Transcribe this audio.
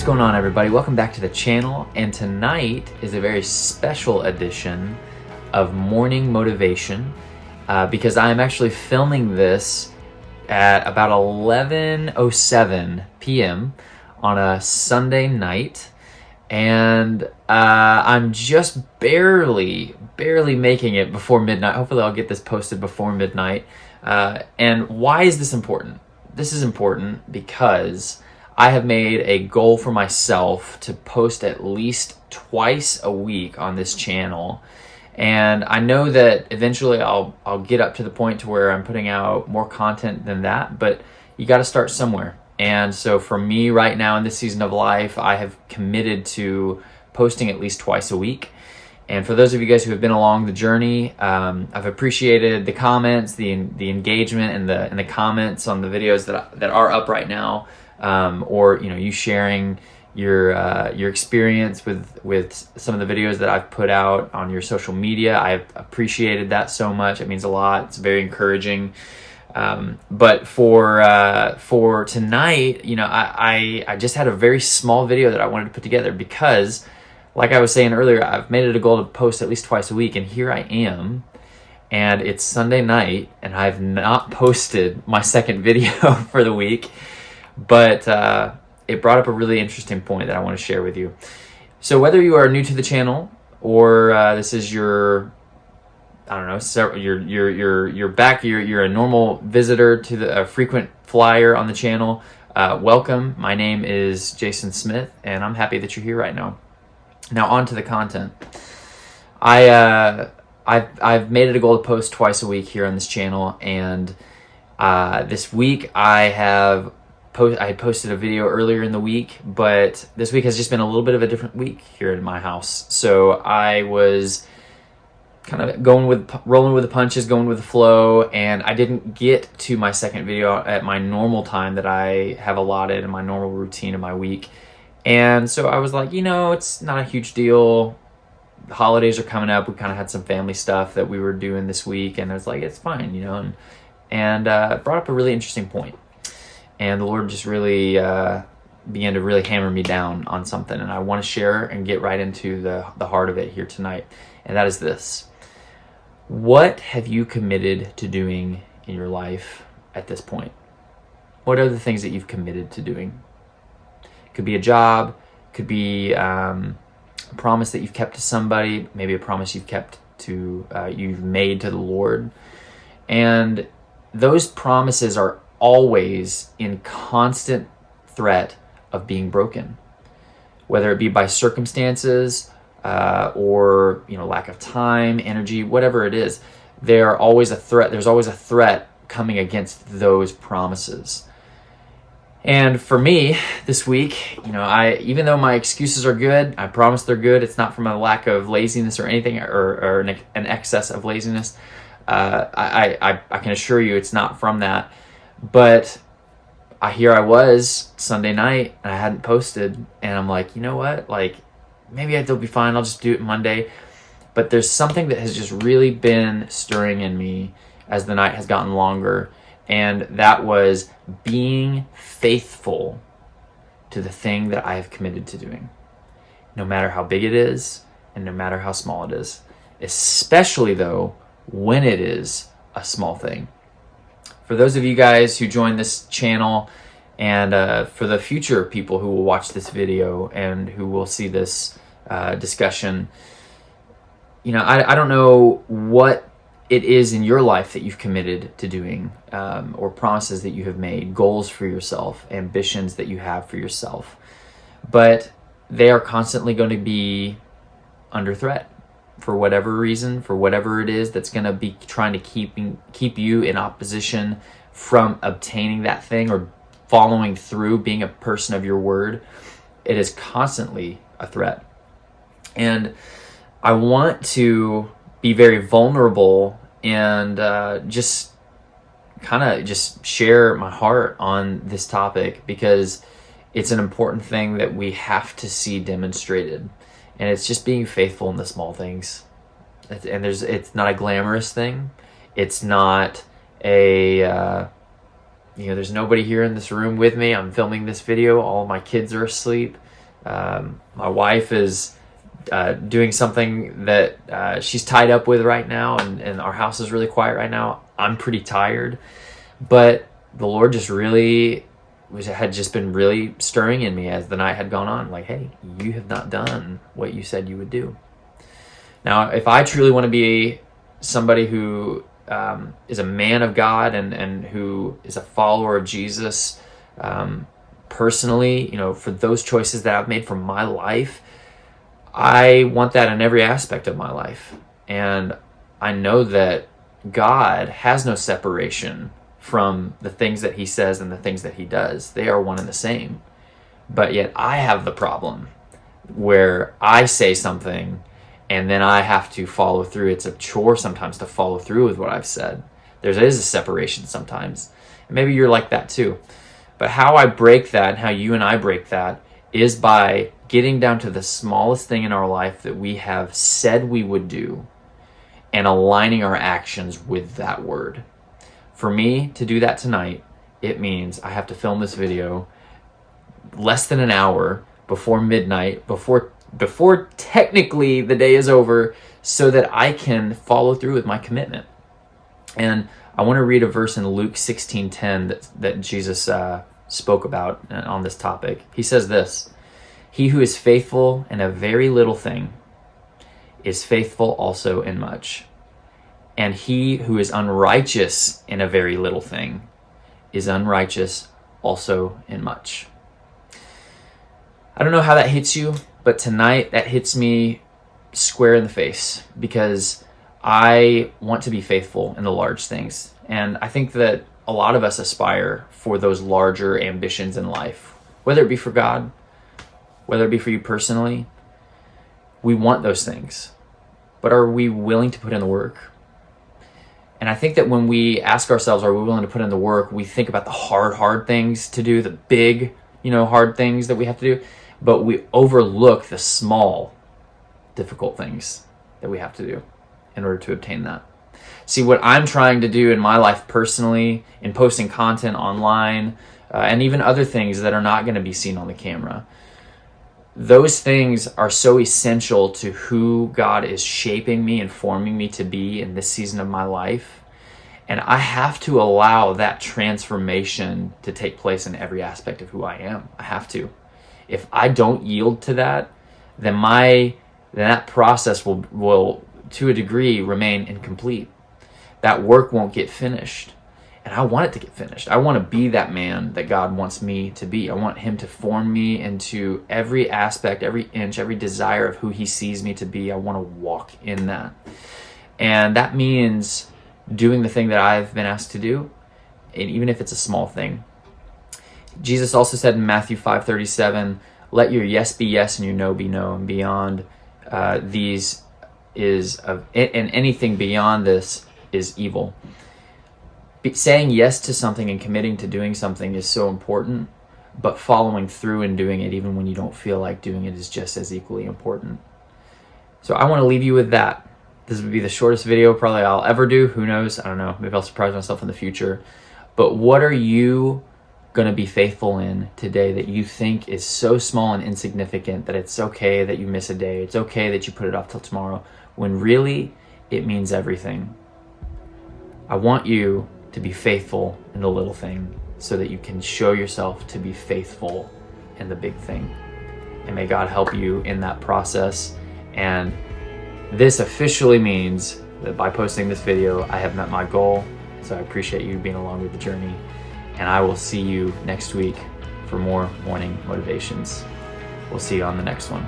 What's going on, everybody? Welcome back to the channel, and tonight is a very special edition of Morning Motivation because I am actually filming this at about 11:07 p.m. on a Sunday night, and I'm just barely making it before midnight. Hopefully I'll get this posted before midnight. And why is this important? This is important because I have made a goal for myself to post at least twice a week on this channel. And I know that eventually I'll get up to the point to where I'm putting out more content than that, but you got to start somewhere. And so for me right now in this season of life, I have committed to posting at least twice a week. And for those of you guys who have been along the journey, I've appreciated the comments, the engagement, and the comments on the videos that are up right now. Or you sharing your experience with some of the videos that I've put out on your social media. I've appreciated that so much. It means a lot. It's very encouraging. But for tonight, I just had a very small video that I wanted to put together because, like I was saying earlier, I've made it a goal to post at least twice a week, and here I am. And it's Sunday night, and I've not posted my second video for the week. But it brought up a really interesting point that I want to share with you. So whether you are new to the channel or this is your, I don't know, you're back, you're a normal visitor to the frequent flyer on the channel, welcome. My name is Jhason Smith, and I'm happy that you're here right now. Now on to the content. I've made it a goal to post twice a week here on this channel, and this week I had posted a video earlier in the week, but this week has just been a little bit of a different week here in my house. So I was kind of rolling with the punches, going with the flow, and I didn't get to my second video at my normal time that I have allotted in my normal routine of my week. And so I was like, it's not a huge deal. The holidays are coming up. We kind of had some family stuff that we were doing this week, and I was like, it's fine, and it brought up a really interesting point. And the Lord just really began to really hammer me down on something. And I want to share and get right into the heart of it here tonight. And that is this. What have you committed to doing in your life at this point? What are the things that you've committed to doing? It could be a job. It could be a promise that you've kept to somebody. Maybe a promise you've made to the Lord. And those promises are always in constant threat of being broken, whether it be by circumstances or lack of time, energy, whatever it is. There's always a threat coming against those promises. And for me this week, even though my excuses are good, I promise they're good. It's not from a lack of laziness or anything, or an excess of laziness. I can assure you it's not from that. But here I was Sunday night, and I hadn't posted, and I'm like, you know what? Like, maybe it'll be fine. I'll just do it Monday. But there's something that has just really been stirring in me as the night has gotten longer, and that was being faithful to the thing that I have committed to doing, no matter how big it is and no matter how small it is, especially though when it is a small thing. For those of you guys who joined this channel, and for the future people who will watch this video and who will see this discussion, I don't know what it is in your life that you've committed to doing, or promises that you have made, goals for yourself, ambitions that you have for yourself, but they are constantly going to be under threat for whatever reason, for whatever it is that's going to be trying to keep you in opposition from obtaining that thing or following through, being a person of your word. It is constantly a threat. And I want to be very vulnerable and just share my heart on this topic, because it's an important thing that we have to see demonstrated. And it's just being faithful in the small things. And it's not a glamorous thing. It's not there's nobody here in this room with me. I'm filming this video. All my kids are asleep. My wife is doing something that she's tied up with right now, and our house is really quiet right now. I'm pretty tired, but the Lord just really had just been really stirring in me as the night had gone on, like, hey, you have not done what you said you would do. Now, if I truly want to be somebody who is a man of God and who is a follower of Jesus, personally, for those choices that I've made for my life, I want that in every aspect of my life. And I know that God has no separation from the things that he says and the things that he does. They are one and the same. But yet I have the problem where I say something and then I have to follow through. It's a chore sometimes to follow through with what I've said. There is a separation sometimes. And maybe you're like that too. But how I break that and how you and I break that is by getting down to the smallest thing in our life that we have said we would do and aligning our actions with that word. For me to do that tonight, it means I have to film this video less than an hour before midnight, before technically the day is over, so that I can follow through with my commitment. And I want to read a verse in Luke 16:10 that Jesus spoke about on this topic. He says this: "He who is faithful in a very little thing is faithful also in much. And he who is unrighteous in a very little thing is unrighteous also in much." I don't know how that hits you, but tonight that hits me square in the face, because I want to be faithful in the large things. And I think that a lot of us aspire for those larger ambitions in life, whether it be for God, whether it be for you personally. We want those things, but are we willing to put in the work? And I think that when we ask ourselves, are we willing to put in the work, we think about the hard things to do, the big, hard things that we have to do, but we overlook the small, difficult things that we have to do in order to obtain that. See, what I'm trying to do in my life personally, in posting content online, and even other things that are not going to be seen on the camera, those things are so essential to who God is shaping me and forming me to be in this season of my life. And I have to allow that transformation to take place in every aspect of who I am. I have to. If I don't yield to that, then that process will to a degree remain incomplete. That work won't get finished. And I want it to get finished. I want to be that man that God wants me to be. I want him to form me into every aspect, every inch, every desire of who he sees me to be. I want to walk in that. And that means doing the thing that I've been asked to do, and even if it's a small thing. Jesus also said in Matthew 5:37, "Let your yes be yes and your no be no, and beyond these is of, and anything beyond this is evil." Saying yes to something and committing to doing something is so important, but following through and doing it even when you don't feel like doing it is just as equally important. So I want to leave you with that. This would be the shortest video probably I'll ever do. Who knows? I don't know. Maybe I'll surprise myself in the future. But what are you going to be faithful in today that you think is so small and insignificant that it's okay that you miss a day? It's okay that you put it off till tomorrow, when really it means everything. I want you to be faithful in the little thing so that you can show yourself to be faithful in the big thing. And may God help you in that process. And this officially means that by posting this video, I have met my goal. So I appreciate you being along with the journey. And I will see you next week for more morning motivations. We'll see you on the next one.